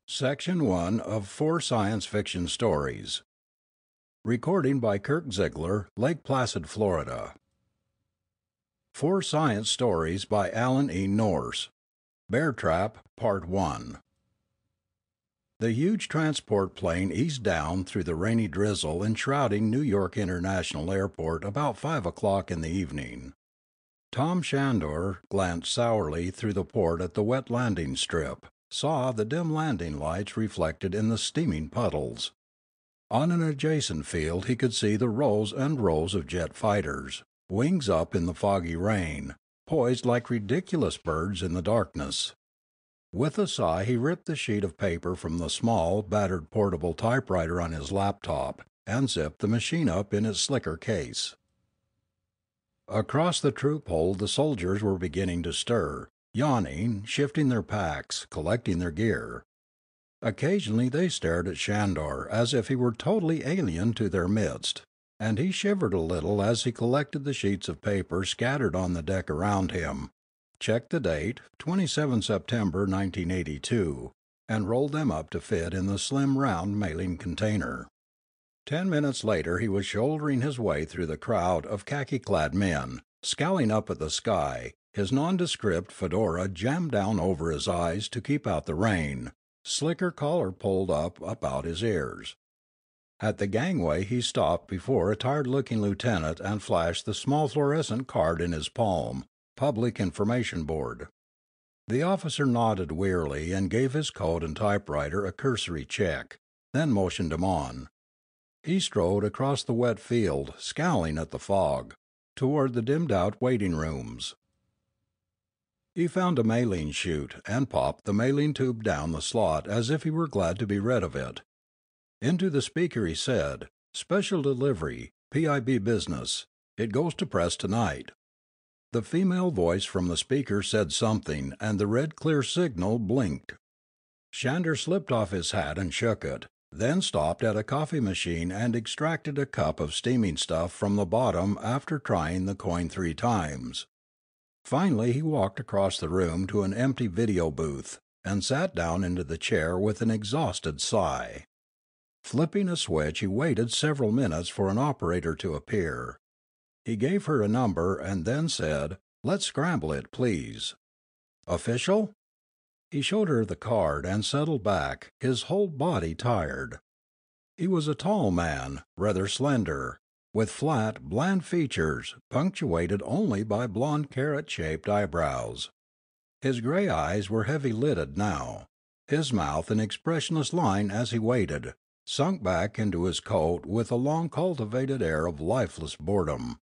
Section 1 of 4 Science Fiction Stories. Recording by Kirk Ziegler, Lake Placid, Florida. 4 Science Stories by Alan E. Nourse. Bear Trap, Part 1. The huge transport plane eased down through the rainy drizzle enshrouding New York International Airport about 5 o'clock in the evening. Tom Shandor glanced sourly through the port at the wet landing strip, saw the dim landing lights reflected in the steaming puddles. On an adjacent field he could see the rows and rows of jet fighters, wings up in the foggy rain, poised like ridiculous birds in the darkness. With a sigh he ripped the sheet of paper from the small, battered portable typewriter on his laptop and zipped the machine up in its slicker case. Across the troop hold the soldiers were beginning to stir, yawning, shifting their packs, collecting their gear. Occasionally they stared at Shandor as if he were totally alien to their midst, and he shivered a little as he collected the sheets of paper scattered on the deck around him, checked the date, 27 September 1982, and rolled them up to fit in the slim round mailing container. 10 minutes later he was shouldering his way through the crowd of khaki-clad men, scowling up at the sky, his nondescript fedora jammed down over his eyes to keep out the rain, slicker collar pulled up about his ears. At the gangway he stopped before a tired-looking lieutenant and flashed the small fluorescent card in his palm, Public Information Board. The officer nodded wearily and gave his coat and typewriter a cursory check, then motioned him on. He strode across the wet field, scowling at the fog, toward the dimmed-out waiting rooms. He found a mailing chute and popped the mailing tube down the slot as if he were glad to be rid of it. Into the speaker he said, "Special delivery, PIB business. It goes to press tonight." The female voice from the speaker said something and the red clear signal blinked. Shandor slipped off his hat and shook it, then stopped at a coffee machine and extracted a cup of steaming stuff from the bottom after trying the coin 3 times. Finally he walked across the room to an empty video booth, and sat down into the chair with an exhausted sigh. Flipping a switch he waited several minutes for an operator to appear. He gave her a number and then said, "Let's scramble it, please." "Official?" He showed her the card and settled back, his whole body tired. He was a tall man, rather slender, with flat, bland features punctuated only by blond carrot-shaped eyebrows. His gray eyes were heavy-lidded now, his mouth an expressionless line as he waited, sunk back into his coat with a long-cultivated air of lifeless boredom.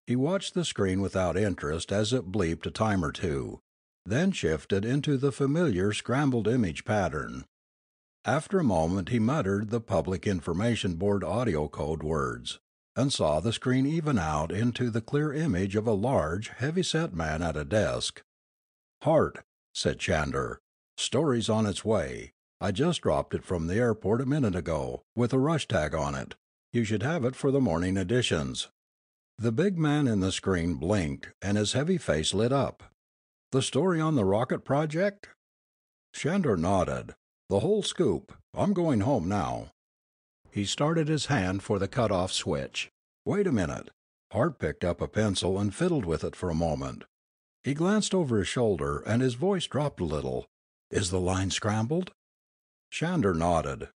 He watched the screen without interest as it bleeped a time or two, then shifted into the familiar scrambled image pattern. After a moment he muttered the Public Information Board audio code words, and saw the screen even out into the clear image of a large, heavy-set man at a desk. "Hart," said Shandor. "Story's on its way. I just dropped it from the airport a minute ago, with a rush tag on it. You should have it for the morning editions." The big man in the screen blinked, and his heavy face lit up. "The story on the rocket project?" Shandor nodded. "The whole scoop. I'm going home now." He started his hand for the cut-off switch. "Wait a minute." Hart picked up a pencil and fiddled with it for a moment. He glanced over his shoulder and his voice dropped a little. "Is the line scrambled?" Shandor nodded.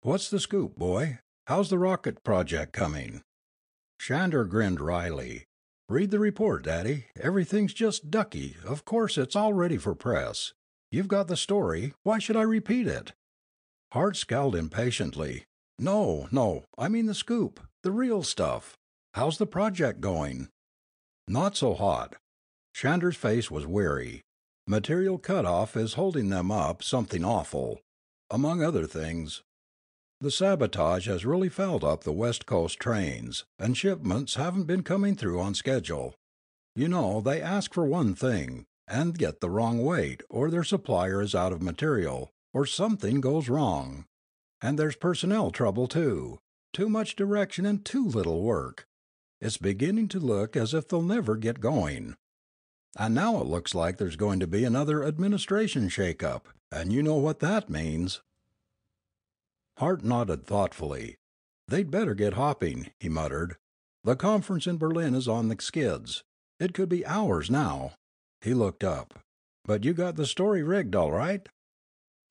"What's the scoop, boy? How's the rocket project coming?" Shandor grinned wryly. "Read the report, Daddy. Everything's just ducky. Of course it's all ready for press. You've got the story. Why should I repeat it?" Hart scowled impatiently. No, I mean the scoop. The real stuff. How's the project going?" "Not so hot." Shandor's face was weary. "Material cut-off is holding them up something awful. Among other things, the sabotage has really fouled up the West Coast trains, and shipments haven't been coming through on schedule. You know, they ask for one thing, and get the wrong weight, or their supplier is out of material, or something goes wrong. And there's personnel trouble, too. Too much direction and too little work. It's beginning to look as if they'll never get going. And now it looks like there's going to be another administration shake-up. And you know what that means." Hart nodded thoughtfully. "They'd better get hopping," he muttered. "The conference in Berlin is on the skids. It could be hours now." He looked up. "But you got the story rigged all right?"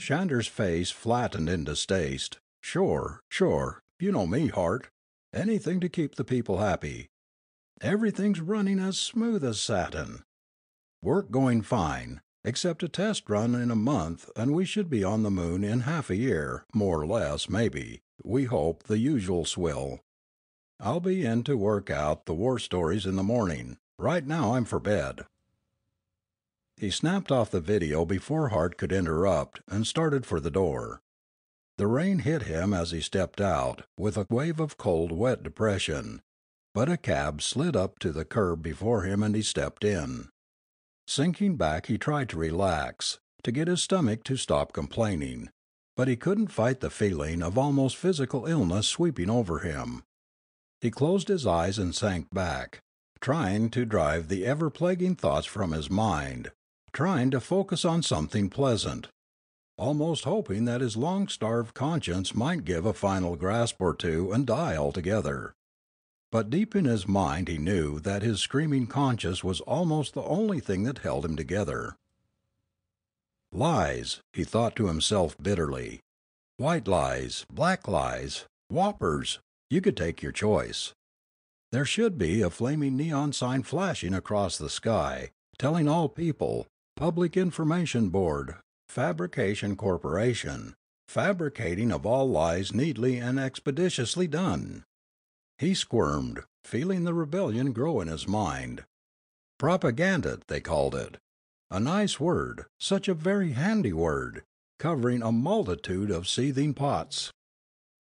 Shander's face flattened in distaste. "Sure, sure. You know me, Hart. Anything to keep the people happy. Everything's running as smooth as satin. Work going fine, except a test run in a month, and we should be on the moon in half a year, more or less, maybe. We hope the usual swill. I'll be in to work out the war stories in the morning. Right now I'm for bed." He snapped off the video before Hart could interrupt, and started for the door. The rain hit him as he stepped out, with a wave of cold, wet depression, but a cab slid up to the curb before him and he stepped in. Sinking back, he tried to relax, to get his stomach to stop complaining, but he couldn't fight the feeling of almost physical illness sweeping over him. He closed his eyes and sank back, trying to drive the ever-plaguing thoughts from his mind, trying to focus on something pleasant, almost hoping that his long-starved conscience might give a final grasp or two and die altogether. But deep in his mind he knew that his screaming conscience was almost the only thing that held him together. Lies, he thought to himself bitterly. White lies, black lies, whoppers, you could take your choice. There should be a flaming neon sign flashing across the sky, telling all people, Public Information Board, Fabrication Corporation, fabricating of all lies neatly and expeditiously done. He squirmed, feeling the rebellion grow in his mind. Propaganda, they called it. A nice word, such a very handy word, covering a multitude of seething pots.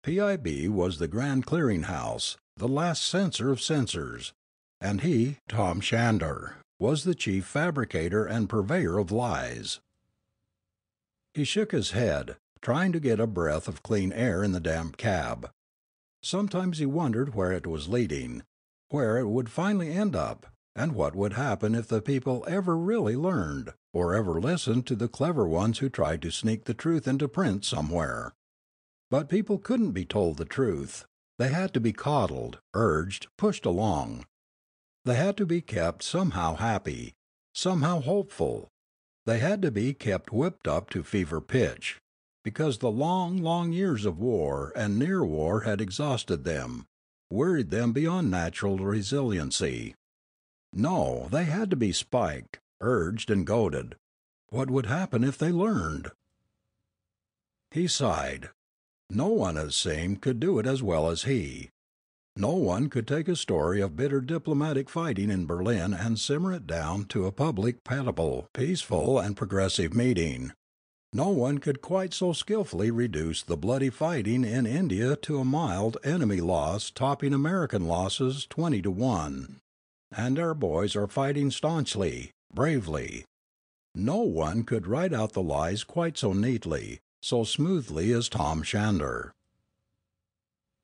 PIB was the Grand Clearing House, the last censor of censors, and he, Tom Shander, was the chief fabricator and purveyor of lies. He shook his head, trying to get a breath of clean air in the damp cab. Sometimes he wondered where it was leading, where it would finally end up, and what would happen if the people ever really learned, or ever listened to the clever ones who tried to sneak the truth into print somewhere. But people couldn't be told the truth. They had to be coddled, urged, pushed along. They had to be kept somehow happy, somehow hopeful. They had to be kept whipped up to fever pitch, because the long, long years of war and near war had exhausted them, wearied them beyond natural resiliency. No, they had to be spiked, urged, and goaded. What would happen if they learned? He sighed. No one, it seemed, could do it as well as he. No one could take a story of bitter diplomatic fighting in Berlin and simmer it down to a public, palatal, peaceful, and progressive meeting. No one could quite so skillfully reduce the bloody fighting in India to a mild enemy loss topping American losses 20-1. And our boys are fighting staunchly, bravely. No one could write out the lies quite so neatly, so smoothly as Tom Shander.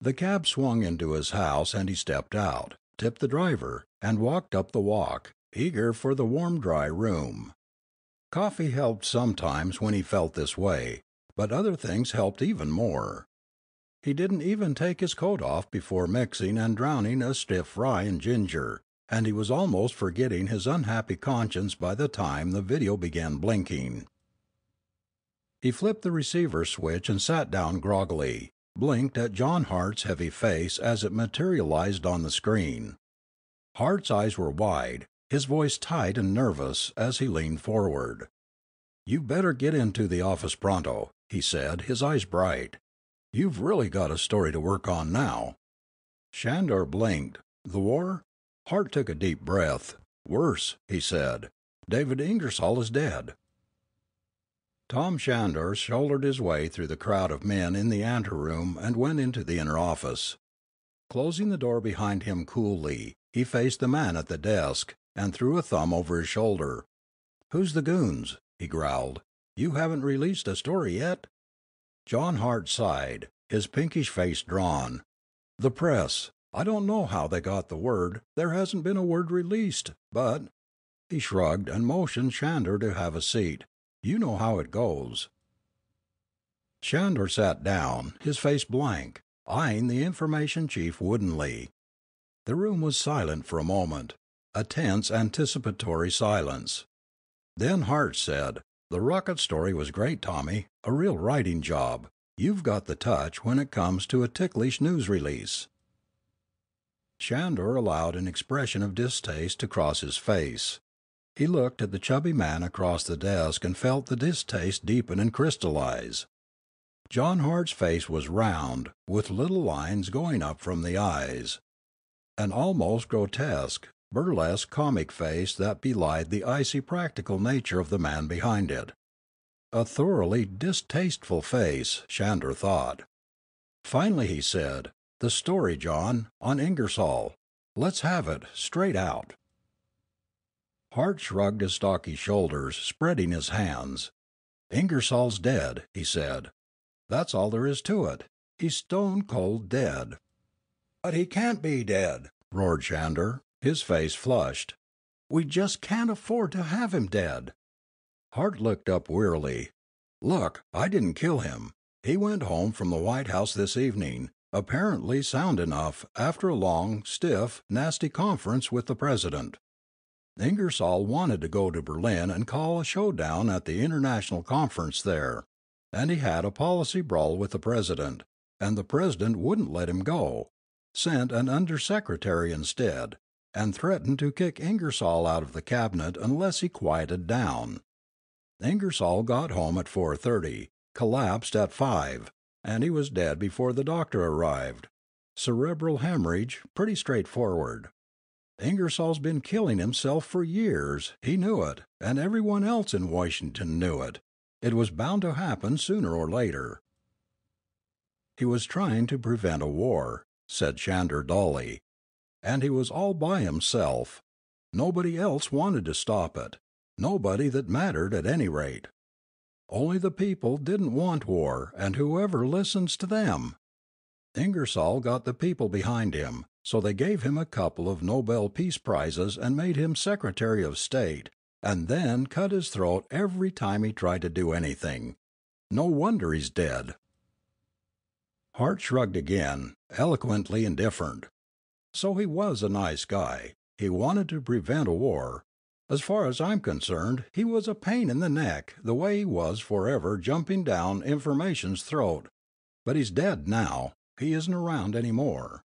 The cab swung into his house and he stepped out, tipped the driver, and walked up the walk, eager for the warm, dry room. Coffee helped sometimes when he felt this way, but other things helped even more. He didn't even take his coat off before mixing and drowning a stiff fry in ginger, and he was almost forgetting his unhappy conscience by the time the video began blinking. He flipped the receiver switch and sat down groggily, blinked at John Hart's heavy face as it materialized on the screen. Hart's eyes were wide, his voice tight and nervous as he leaned forward. "You better get into the office pronto," he said, his eyes bright. "You've really got a story to work on now." Shandor blinked. "The war?" Hart took a deep breath. "Worse," he said. "David Ingersoll is dead." Tom Shandor shouldered his way through the crowd of men in the anteroom and went into the inner office. Closing the door behind him coolly, he faced the man at the desk and threw a thumb over his shoulder. "Who's the goons?" he growled. "You haven't released a story yet?" John Hart sighed, his pinkish face drawn. "The press. I don't know how they got the word. There hasn't been a word released, but—" He shrugged and motioned Shander to have a seat. "You know how it goes." Shandor sat down, his face blank, eyeing the information chief woodenly. The room was silent for a moment, a tense anticipatory silence. Then Hart said, "The rocket story was great, Tommy, a real writing job. You've got the touch when it comes to a ticklish news release." Shandor allowed an expression of distaste to cross his face. He looked at the chubby man across the desk and felt the distaste deepen and crystallize. John Hart's face was round, with little lines going up from the eyes. An almost grotesque, burlesque comic face that belied the icy practical nature of the man behind it. A thoroughly distasteful face, Shandor thought. Finally he said, "The story, John, on Ingersoll. Let's have it, straight out." Hart shrugged his stocky shoulders, spreading his hands. "Ingersoll's dead," he said. "That's all there is to it. He's stone cold dead." "But he can't be dead," roared Shandor, his face flushed. "We just can't afford to have him dead." Hart looked up wearily. "Look, I didn't kill him. He went home from the White House this evening, apparently sound enough, after a long, stiff, nasty conference with the president. Ingersoll wanted to go to Berlin and call a showdown at the international conference there, and he had a policy brawl with the president, and the president wouldn't let him go, sent an undersecretary instead, and threatened to kick Ingersoll out of the cabinet unless he quieted down. Ingersoll got home at 4:30, collapsed at 5, and he was dead before the doctor arrived. Cerebral hemorrhage, pretty straightforward. Ingersoll's been killing himself for years. He knew it, and everyone else in Washington knew it. It was bound to happen sooner or later." "He was trying to prevent a war," said Shandor dully. "And he was all by himself. Nobody else wanted to stop it. Nobody that mattered, at any rate. Only the people didn't want war, and whoever listens to them? Ingersoll got the people behind him, so they gave him a couple of Nobel Peace Prizes and made him Secretary of State, and then cut his throat every time he tried to do anything. No wonder he's dead." Hart shrugged again, eloquently indifferent. "So he was a nice guy. He wanted to prevent a war. As far as I'm concerned, he was a pain in the neck, the way he was forever jumping down information's throat. But he's dead now. He isn't around any more."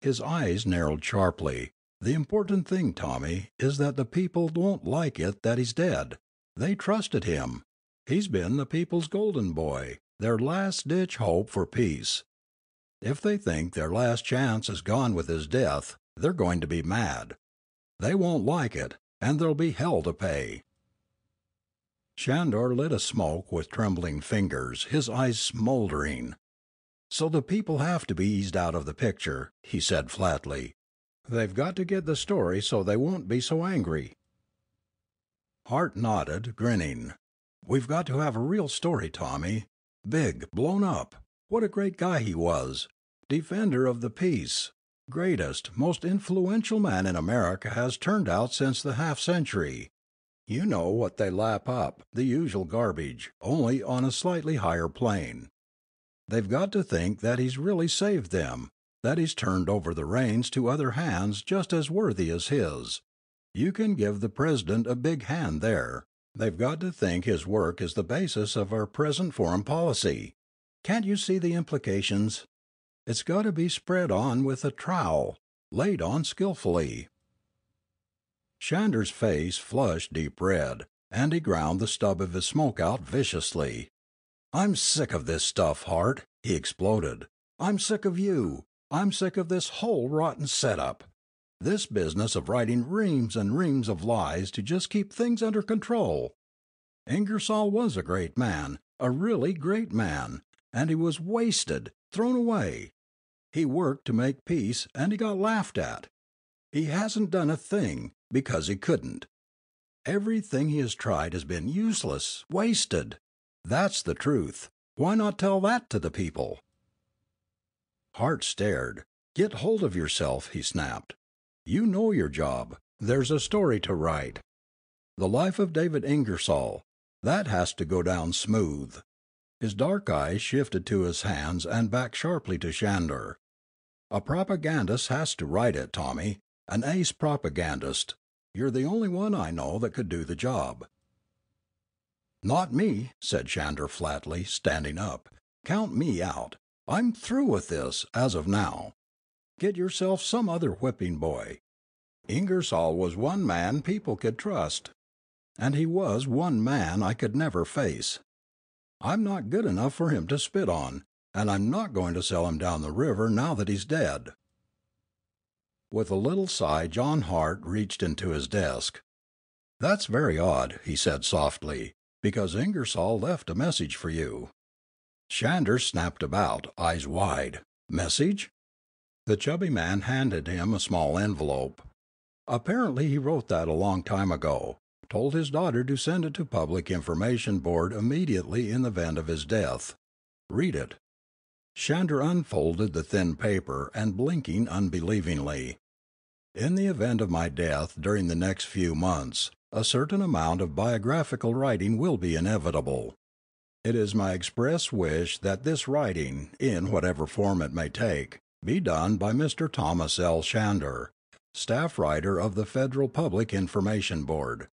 His eyes narrowed sharply. "The important thing, Tommy, is that the people won't like it that he's dead. They trusted him. He's been the people's golden boy, their last-ditch hope for peace. If they think their last chance is gone with his death, they're going to be mad. They won't like it, and there'll be hell to pay." Shandor lit a smoke with trembling fingers, his eyes smoldering. "So the people have to be eased out of the picture," he said flatly. "They've got to get the story so they won't be so angry." Hart nodded, grinning. "We've got to have a real story, Tommy. Big, blown up. What a great guy he was. Defender of the peace. Greatest, most influential man in America has turned out since the half-century. You know what they lap up, the usual garbage, only on a slightly higher plane. They've got to think that he's really saved them, that he's turned over the reins to other hands just as worthy as his. You can give the president a big hand there. They've got to think his work is the basis of our present foreign policy. Can't you see the implications? It's got to be spread on with a trowel, laid on skillfully." Shandor's face flushed deep red, and he ground the stub of his smoke out viciously. "I'm sick of this stuff, Hart," he exploded. "I'm sick of you. I'm sick of this whole rotten setup. This business of writing reams and reams of lies to just keep things under control. Ingersoll was a great man, a really great man, and he was wasted, thrown away. He worked to make peace, and he got laughed at. He hasn't done a thing, because he couldn't. Everything he has tried has been useless, wasted. That's the truth. Why not tell that to the people?" Hart stared. "Get hold of yourself," he snapped. "You know your job. There's a story to write. The life of David Ingersoll. That has to go down smooth. His dark eyes shifted to his hands and back sharply to Shandor. "A propagandist has to write it, Tommy. An ace propagandist. You're the only one I know that could do the job." "Not me," said Shandor flatly, standing up. "Count me out. I'm through with this, as of now. Get yourself some other whipping boy. Ingersoll was one man people could trust. And he was one man I could never face. I'm not good enough for him to spit on, and I'm not going to sell him down the river now that he's dead." With a little sigh, John Hart reached into his desk. "That's very odd," he said softly, "because Ingersoll left a message for you." Shandor snapped about, eyes wide. "Message?" The chubby man handed him a small envelope. "Apparently he wrote that a long time ago. Told his daughter to send it to Public Information Board immediately in the event of his death. Read it." Shandor unfolded the thin paper, and blinking unbelievingly. "In the event of my death during the next few months, a certain amount of biographical writing will be inevitable. It is my express wish that this writing, in whatever form it may take, be done by Mr. Thomas L. Shandor, staff writer of the Federal Public Information Board.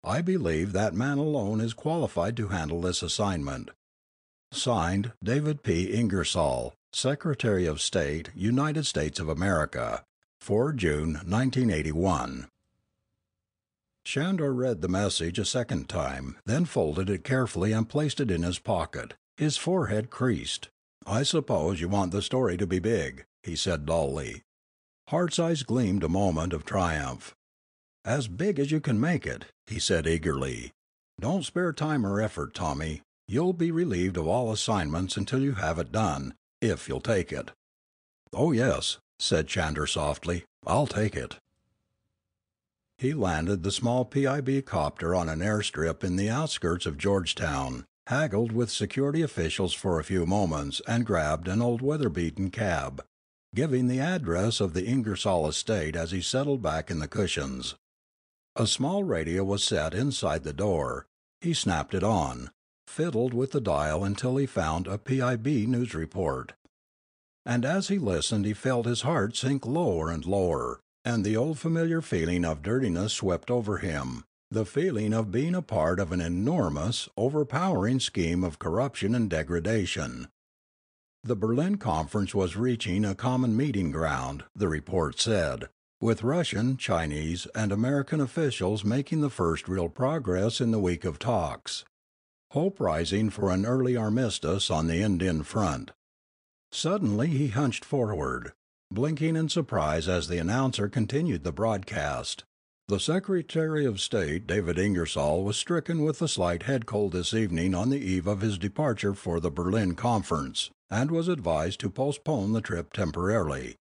I believe that man alone is qualified to handle this assignment. Signed, David P. Ingersoll, Secretary of State, United States of America, 4 June 1981. Shandor read the message a second time, then folded it carefully and placed it in his pocket. His forehead creased. "I suppose you want the story to be big," he said dully. Hart's eyes gleamed a moment of triumph. "As big as you can make it," he said eagerly. "Don't spare time or effort, Tommy. You'll be relieved of all assignments until you have it done, if you'll take it." "Oh, yes," said Shandor softly. "I'll take it." He landed the small PIB copter on an airstrip in the outskirts of Georgetown, haggled with security officials for a few moments, and grabbed an old weather-beaten cab, giving the address of the Ingersoll estate as he settled back in the cushions. A small radio was set inside the door. He snapped it on, fiddled with the dial until he found a PIB news report. And as he listened he felt his heart sink lower and lower, and the old familiar feeling of dirtiness swept over him, the feeling of being a part of an enormous, overpowering scheme of corruption and degradation. The Berlin Conference was reaching a common meeting ground, the report said, with Russian, Chinese, and American officials making the first real progress in the week of talks. Hope rising for an early armistice on the Indian front. Suddenly he hunched forward, blinking in surprise as the announcer continued the broadcast. The Secretary of State, David Ingersoll, was stricken with a slight head cold this evening on the eve of his departure for the Berlin Conference, and was advised to postpone the trip temporarily.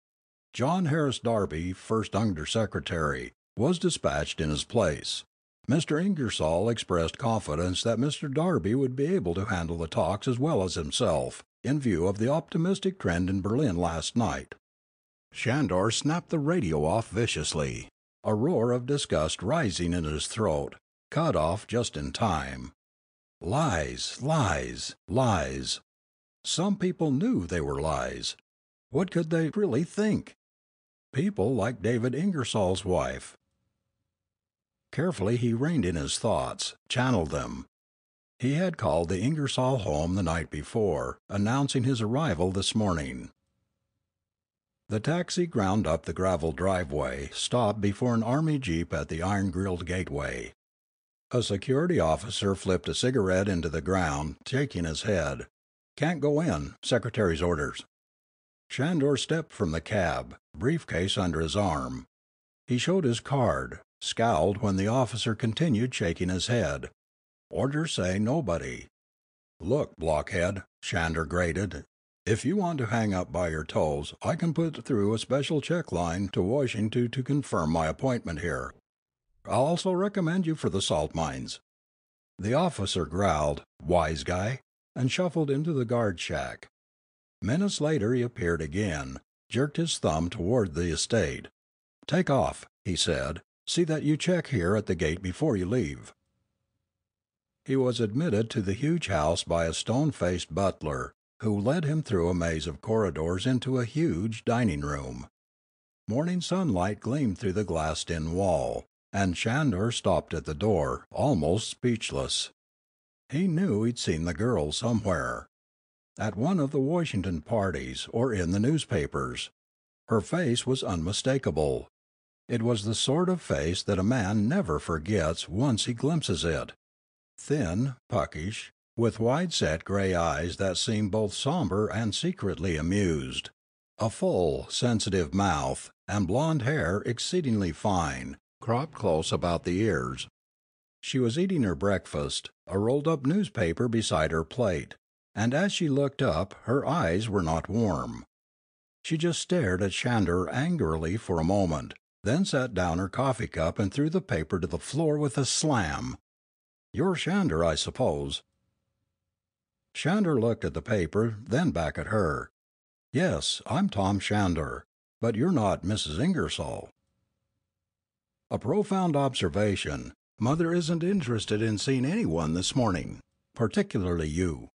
John Harris Darby, first Undersecretary, was dispatched in his place. Mr. Ingersoll expressed confidence that Mr. Darby would be able to handle the talks as well as himself, in view of the optimistic trend in Berlin last night. Shandor snapped the radio off viciously, a roar of disgust rising in his throat, cut off just in time. Lies, lies, lies. Some people knew they were lies. What could they really think? People like David Ingersoll's wife. Carefully he reined in his thoughts, channeled them. He had called the Ingersoll home the night before, announcing his arrival this morning. The taxi ground up the gravel driveway, stopped before an army jeep at the iron-grilled gateway. A security officer flipped a cigarette into the ground, shaking his head. "Can't go in. Secretary's orders." Shandor stepped from the cab, briefcase under his arm. He showed his card, scowled when the officer continued shaking his head. "Orders say nobody." "Look, blockhead," Shandor grated. "If you want to hang up by your toes, I can put through a special check line to Washington to confirm my appointment here. I'll also recommend you for the salt mines." The officer growled, "Wise guy," and shuffled into the guard shack. Minutes later he appeared again, jerked his thumb toward the estate. "Take off," he said. "See that you check here at the gate before you leave." He was admitted to the huge house by a stone-faced butler, who led him through a maze of corridors into a huge dining room. Morning sunlight gleamed through the glassed-in wall, and Shandor stopped at the door, almost speechless. He knew he'd seen the girl somewhere. At one of the Washington parties, or in the newspapers. Her face was unmistakable. It was the sort of face that a man never forgets once he glimpses it. Thin, puckish, with wide-set gray eyes that seemed both somber and secretly amused. A full, sensitive mouth, and blonde hair exceedingly fine, cropped close about the ears. She was eating her breakfast, a rolled-up newspaper beside her plate, and as she looked up her eyes were not warm. She just stared at Shandor angrily for a moment, then set down her coffee cup and threw the paper to the floor with a slam. "You're Shandor, I suppose." Shandor looked at the paper, then back at her. "Yes, I'm Tom Shandor, but you're not Mrs. Ingersoll." "A profound observation. Mother isn't interested in seeing anyone this morning, particularly you."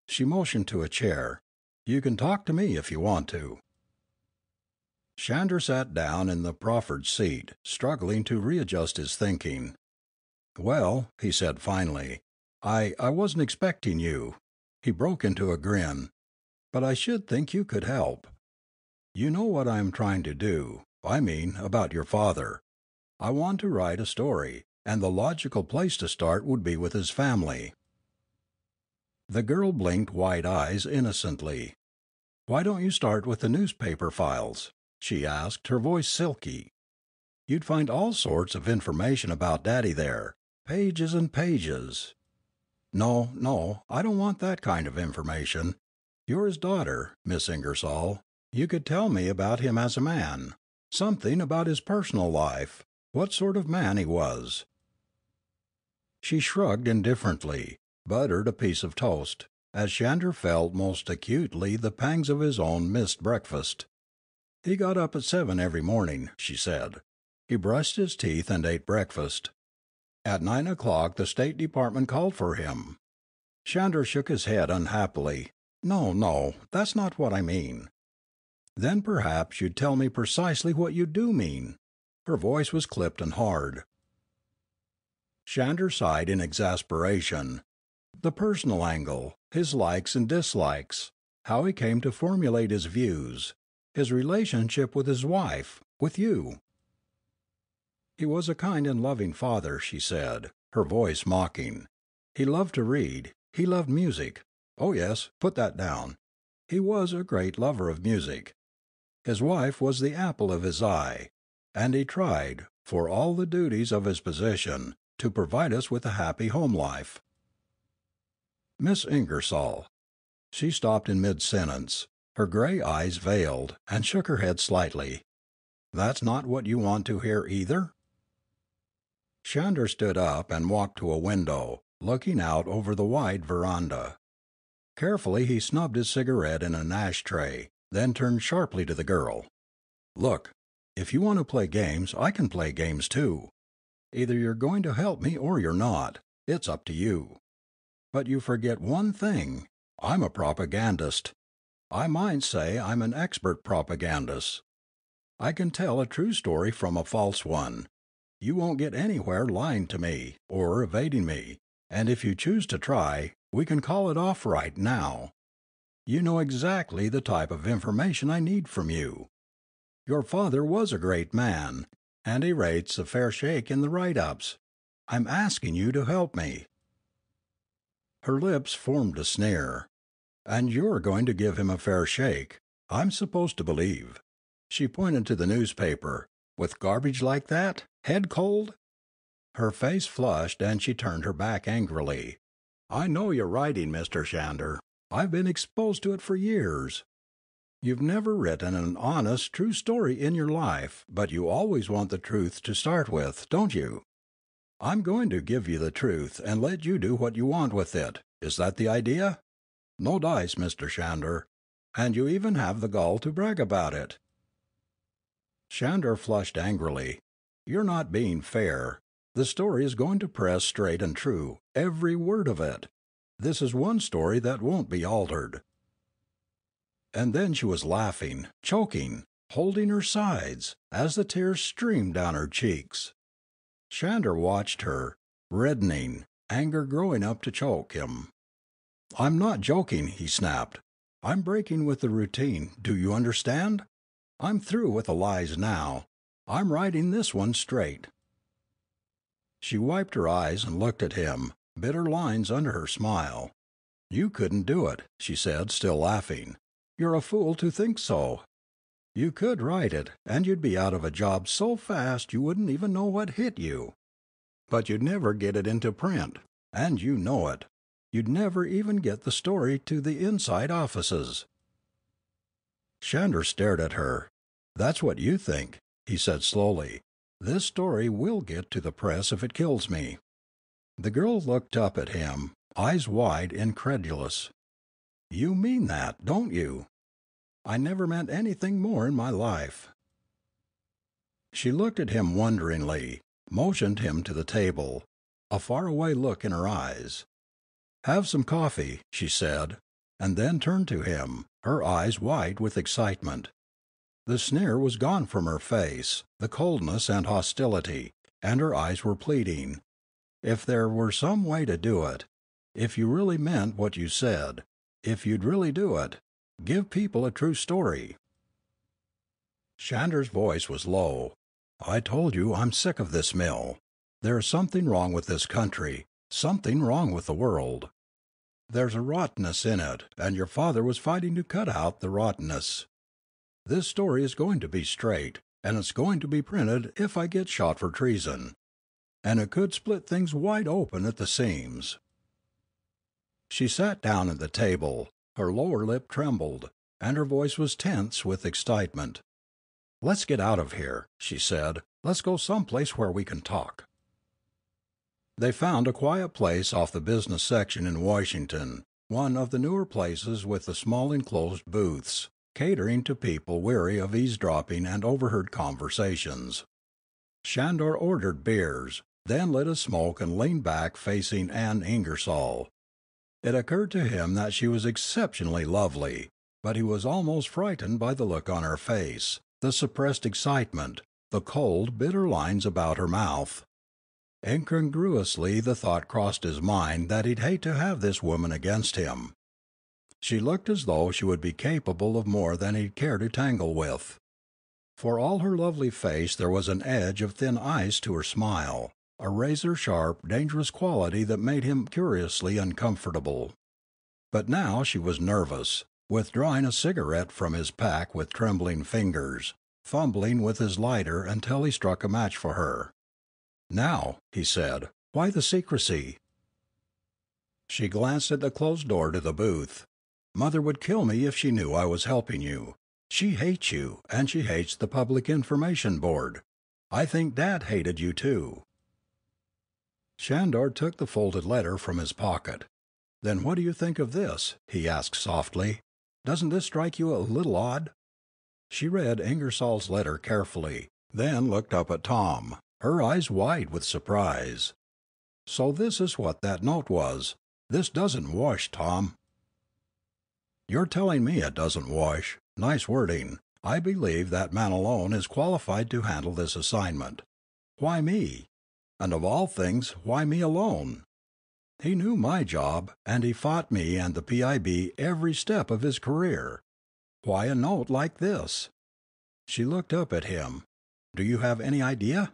She motioned to a chair. "You can talk to me if you want to." Shandor sat down in the proffered seat, struggling to readjust his thinking. "Well," he said finally, I wasn't expecting you." He broke into a grin. "But I should think you could help. You know what I am trying to do, I mean about your father. I want to write a story, and the logical place to start would be with his family." The girl blinked wide eyes innocently. "Why don't you start with the newspaper files?" she asked, her voice silky. "You'd find all sorts of information about Daddy there, pages and pages." No, I don't want that kind of information. You're his daughter, Miss Ingersoll. You could tell me about him as a man. Something about his personal life, what sort of man he was." She shrugged indifferently, buttered a piece of toast, as Shandor felt most acutely the pangs of his own missed breakfast. "He got up at 7 every morning," she said. "He brushed his teeth and ate breakfast. At 9 o'clock the State Department called for him." Shandor shook his head unhappily. No, that's not what I mean." "Then perhaps you'd tell me precisely what you do mean." Her voice was clipped and hard. Shandor sighed in exasperation. The personal angle, his likes and dislikes, how he came to formulate his views, his relationship with his wife, with you. "He was a kind and loving father," she said, her voice mocking. "He loved to read. He loved music. Oh, yes, put that down. He was a great lover of music. His wife was the apple of his eye, and he tried, for all the duties of his position, to provide us with a happy home life." "Miss Ingersoll." She stopped in mid-sentence, her gray eyes veiled, and shook her head slightly. "That's not what you want to hear either?" Shandor stood up and walked to a window, looking out over the wide veranda. Carefully he snubbed his cigarette in an ashtray, then turned sharply to the girl. "Look, if you want to play games, I can play games too. Either you're going to help me or you're not. It's up to you. But you forget one thing. I'm a propagandist. I might say I'm an expert propagandist. I can tell a true story from a false one. You won't get anywhere lying to me, or evading me, and if you choose to try, we can call it off right now. You know exactly the type of information I need from you. Your father was a great man, and he rates a fair shake in the write-ups. I'm asking you to help me." Her lips formed a sneer. "And you're going to give him a fair shake, I'm supposed to believe." She pointed to the newspaper. "With garbage like that? Head cold?" Her face flushed and she turned her back angrily. "I know you're writing, Mr. Shandor. I've been exposed to it for years. You've never written an honest, true story in your life, but you always want the truth to start with, don't you? I'm going to give you the truth and let you do what you want with it. Is that the idea? No dice, Mr. Shandor. And you even have the gall to brag about it." Shandor flushed angrily. "You're not being fair. The story is going to press straight and true, every word of it. This is one story that won't be altered." And then she was laughing, choking, holding her sides, as the tears streamed down her cheeks. Shander watched her, reddening, anger growing up to choke him. "I'm not joking," he snapped. "I'm breaking with the routine, do you understand? I'm through with the lies now. I'm writing this one straight." She wiped her eyes and looked at him, bitter lines under her smile. "You couldn't do it," she said, still laughing. "You're a fool to think so. You could write it, and you'd be out of a job so fast you wouldn't even know what hit you. But you'd never get it into print, and you know it. You'd never even get the story to the inside offices." Shander stared at her. "That's what you think," he said slowly. "This story will get to the press if it kills me." The girl looked up at him, eyes wide, incredulous. "You mean that, don't you?" "I never meant anything more in my life." She looked at him wonderingly, motioned him to the table, a faraway look in her eyes. "Have some coffee," she said, and then turned to him, her eyes wide with excitement. The sneer was gone from her face, the coldness and hostility, and her eyes were pleading. "If there were some way to do it, if you really meant what you said, if you'd really do it, give people a true story." Shander's voice was low. "I told you I'm sick of this mill. There is something wrong with this country, something wrong with the world. There's a rottenness in it, and your father was fighting to cut out the rottenness. This story is going to be straight, and it's going to be printed if I get shot for treason. And it could split things wide open at the seams." She sat down at the table. Her lower lip trembled, and her voice was tense with excitement. "Let's get out of here," she said. "Let's go someplace where we can talk." They found a quiet place off the business section in Washington, one of the newer places with the small enclosed booths, catering to people weary of eavesdropping and overheard conversations. Shandor ordered beers, then lit a smoke and leaned back facing Anne Ingersoll. It occurred to him that she was exceptionally lovely, but he was almost frightened by the look on her face, the suppressed excitement, the cold, bitter lines about her mouth. Incongruously the thought crossed his mind that he'd hate to have this woman against him. She looked as though she would be capable of more than he'd care to tangle with. For all her lovely face there was an edge of thin ice to her smile, a razor-sharp, dangerous quality that made him curiously uncomfortable. But now she was nervous, withdrawing a cigarette from his pack with trembling fingers, fumbling with his lighter until he struck a match for her. "Now," he said, "why the secrecy?" She glanced at the closed door to the booth. "Mother would kill me if she knew I was helping you. She hates you, and she hates the Public Information Board. I think Dad hated you too." Shandor took the folded letter from his pocket. "Then what do you think of this?" he asked softly. "Doesn't this strike you a little odd?" She read Ingersoll's letter carefully, then looked up at Tom, her eyes wide with surprise. "So this is what that note was. This doesn't wash, Tom." "You're telling me it doesn't wash. Nice wording. I believe that man alone is qualified to handle this assignment. Why me? And of all things, why me alone? He knew my job, and he fought me and the PIB every step of his career. Why a note like this?" She looked up at him. "Do you have any idea?"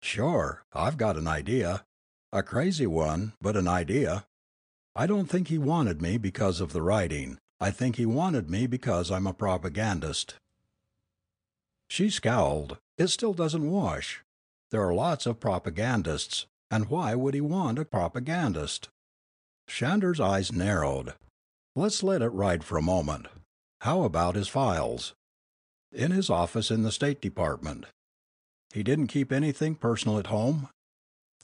"Sure, I've got an idea. A crazy one, but an idea. I don't think he wanted me because of the writing. I think he wanted me because I'm a propagandist." She scowled. "It still doesn't wash. There are lots of propagandists, and why would he want a propagandist?" Shandor's eyes narrowed. "Let's let it ride for a moment. How about his files?" "In his office in the State Department." "He didn't keep anything personal at home?"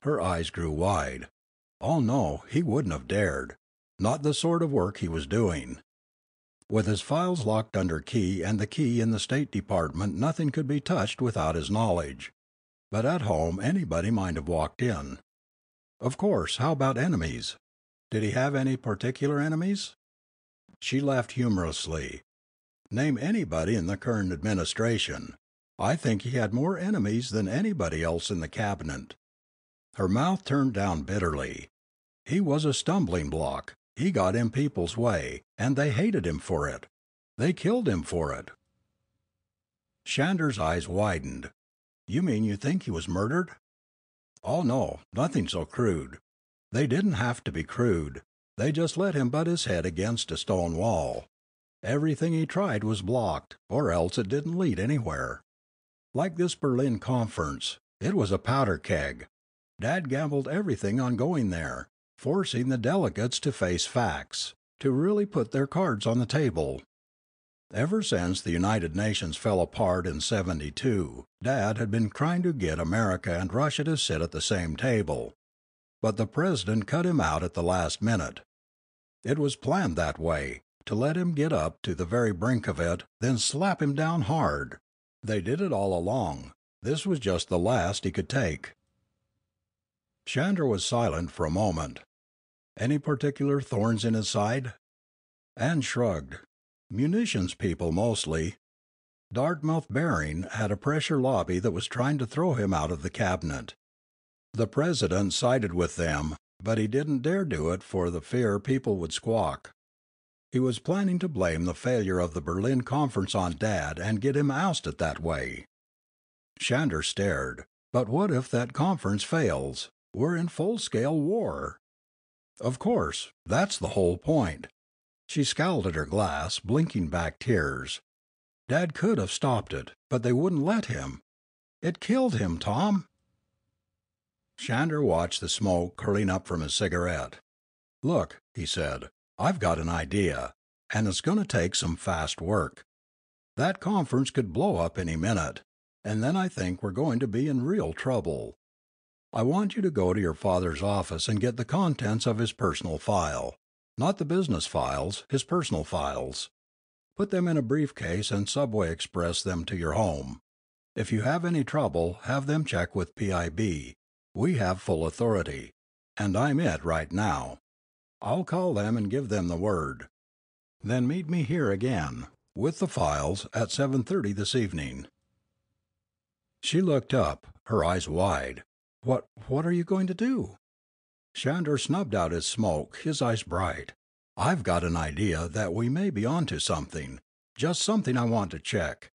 Her eyes grew wide. "Oh no, he wouldn't have dared. Not the sort of work he was doing. With his files locked under key and the key in the State Department nothing could be touched without his knowledge. But at home, anybody might have walked in. Of course, how about enemies? Did he have any particular enemies? She laughed humorously. Name anybody in the current administration. I think he had more enemies than anybody else in the cabinet. Her mouth turned down bitterly. He was a stumbling block. He got in people's way, and they hated him for it. They killed him for it. Shander's eyes widened. You mean you think he was murdered? Oh no, nothing so crude. They didn't have to be crude. They just let him butt his head against a stone wall. Everything he tried was blocked, or else it didn't lead anywhere. Like this Berlin conference, it was a powder keg. Dad gambled everything on going there, forcing the delegates to face facts, to really put their cards on the table. Ever since the United Nations fell apart in '72, Dad had been trying to get America and Russia to sit at the same table. But the president cut him out at the last minute. It was planned that way, to let him get up to the very brink of it, then slap him down hard. They did it all along. This was just the last he could take. Shander was silent for a moment. Any particular thorns in his side? Anne shrugged. Munitions people mostly. Dartmouth Baring had a pressure lobby that was trying to throw him out of the cabinet. The president sided with them, but he didn't dare do it for the fear people would squawk. He was planning to blame the failure of the Berlin conference on Dad and get him ousted that way. Shander stared. But what if that conference fails? We're in full-scale war. Of course, that's the whole point. She scowled at her glass, blinking back tears. Dad could have stopped it, but they wouldn't let him. It killed him, Tom. Shander watched the smoke curling up from his cigarette. Look, he said, I've got an idea, and it's going to take some fast work. That conference could blow up any minute, and then I think we're going to be in real trouble. I want you to go to your father's office and get the contents of his personal file. Not the business files, his personal files. Put them in a briefcase and Subway Express them to your home. If you have any trouble, have them check with PIB. We have full authority, and I'm it right now. I'll call them and give them the word. Then meet me here again, with the files, at 7:30 this evening. She looked up, her eyes wide. What are you going to do? Shander snubbed out his smoke, his eyes bright. I've got an idea that we may be onto something, just something I want to check.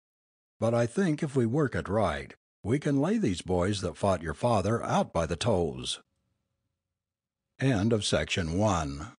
But I think if we work it right, we can lay these boys that fought your father out by the toes. End of section 1.